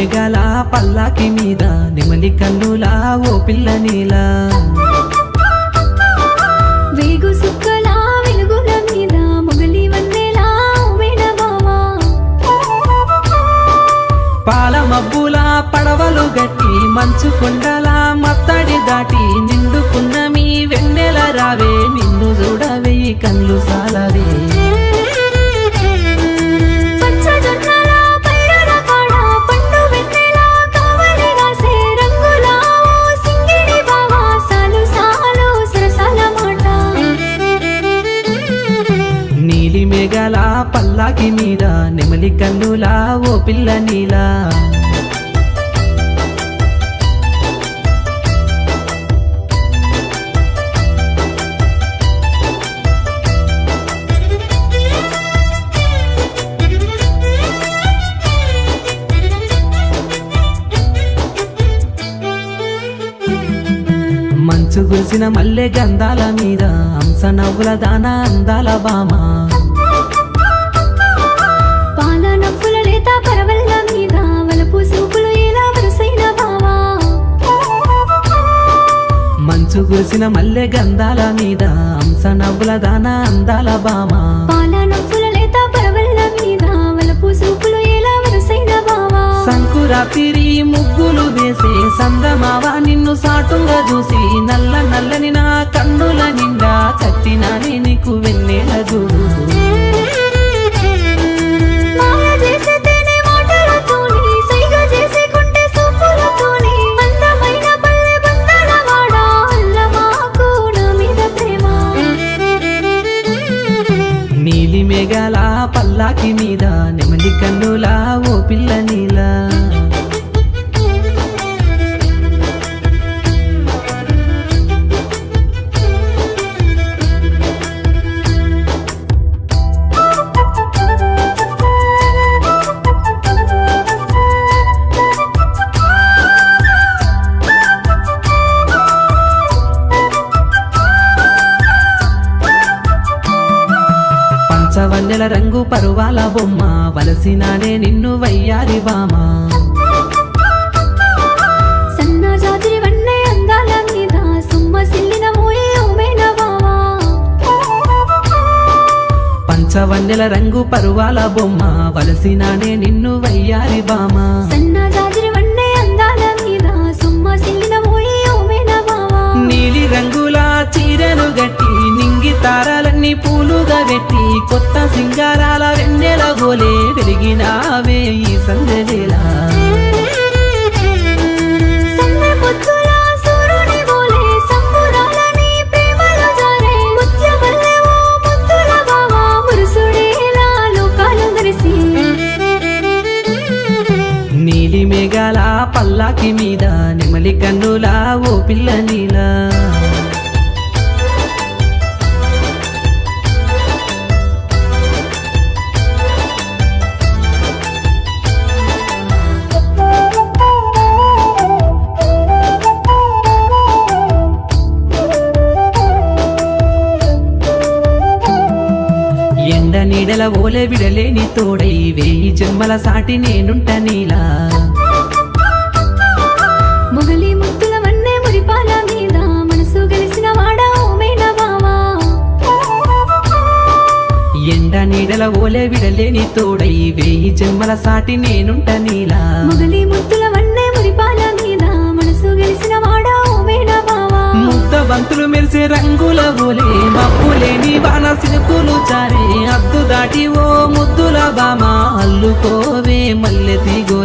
మేఘాల పల్లాకి మీద నెమలి కన్నులా ఓ పిల్ల నీలా వేగు సుక్కల వెలుగుల మీద మొగలి వన్నెలా ఉమేన బావా పాల మబ్బుల పడవలు గట్టి మంచు కొండల మత్తడి దాటి నిండుకున్న మీ వెన్నెల రావే నిన్ను చూడవే కళ్ళు సాలవే నీలి మేఘాల పల్లాకి మీద నెమలి కన్నులా ఓ పిల్ల నీలా మంచు గురిసిన మల్లె గంధాల మీద హంస నవ్వుల దాన అందాల బామ పాల నవ్వుల లేత పరవళ్ళ మీద వలపు సూపులు ఎలా వరుసైన బావా మంచు గురిసిన మల్లె గంధాల మీద హంస నవ్వుల దాన అందాల బామ పాల నవ్వుల లేత పరవళ్ళ మీద వలపు సూపులు ఎలా వరుసైన బావా సంకురాతిరి ముగ్గులు వేసే సందమావ నిన్ను సాటుగా చూసి నల్ల నల్లని నా కన్నుల నిండా కట్టినానే నీకు వెన్నెల చూడు మాయ చేసే తేనె మాటలతోని సైగ చేసే గుండె సూపులతోని అందమైన పల్లె బంధాల వాడ అల్లమాకు నా మీద ప్రేమ నీలి మేఘాల పల్లాకి మీద నెమలి కన్నులా ఓ పిల్ల నీలా పంచవన్నెల రంగు పరువాల బొమ్మ వలసినానే నిన్ను వయ్యారి బామ సన్న జాతిరి వన్నె అందాల మీద సుమ్మ సిల్లిన మోయే ఉమేన బావా పంచవన్నెల రంగు పరువాల బొమ్మ వలసినానే నిన్ను వయ్యారి బామ సన్న జాతిరి వన్నె అందాల మీద సుమ్మ సిల్లిన మోయే ఉమేన బావా నీలి రంగుల చీరను గట్టి నింగి తారాలన్నీ పూలుగా పెట్టి కొత్త సింగారాల వెన్నెల గోలే వెలిగినావే ఈ సందెవేళ సన్నె పొద్దుల సూర్యుని బోలే సంబురాలని ప్రేమలో జారే ముత్యమల్లె ఓ ముద్దుల బావా మురుసుడేలా లోకాలు మెరిసి నీలి మేఘాల పల్లాకి మీద నెమలి కన్నులా ఓ పిల్ల నీలా ఎండ నీడల ఓలే విడలేని తోడై వేయి జన్మల సాటి నేనుంట నీలా మొగలి ముద్దుల వన్నె మురిపాల మీద మనసు గెలిసిన వాడా ఉమేన బావా ఎండ నీడల ఓలే విడలేని తోడై వేయి జన్మల సాటి నేనుంట నీలా మొగలి ముద్దుల వన్నె మురిపాల మీద మనసు గెలిసిన వాడా ఉమేన బావా ముద్ద బంతులు మెరిసే రంగుల ఓలే మబ్బులేని వాన సినుకులు చారే అద్దు దాటి ఓ ముద్దుల బామ అల్లుకోవే మల్లె తీగో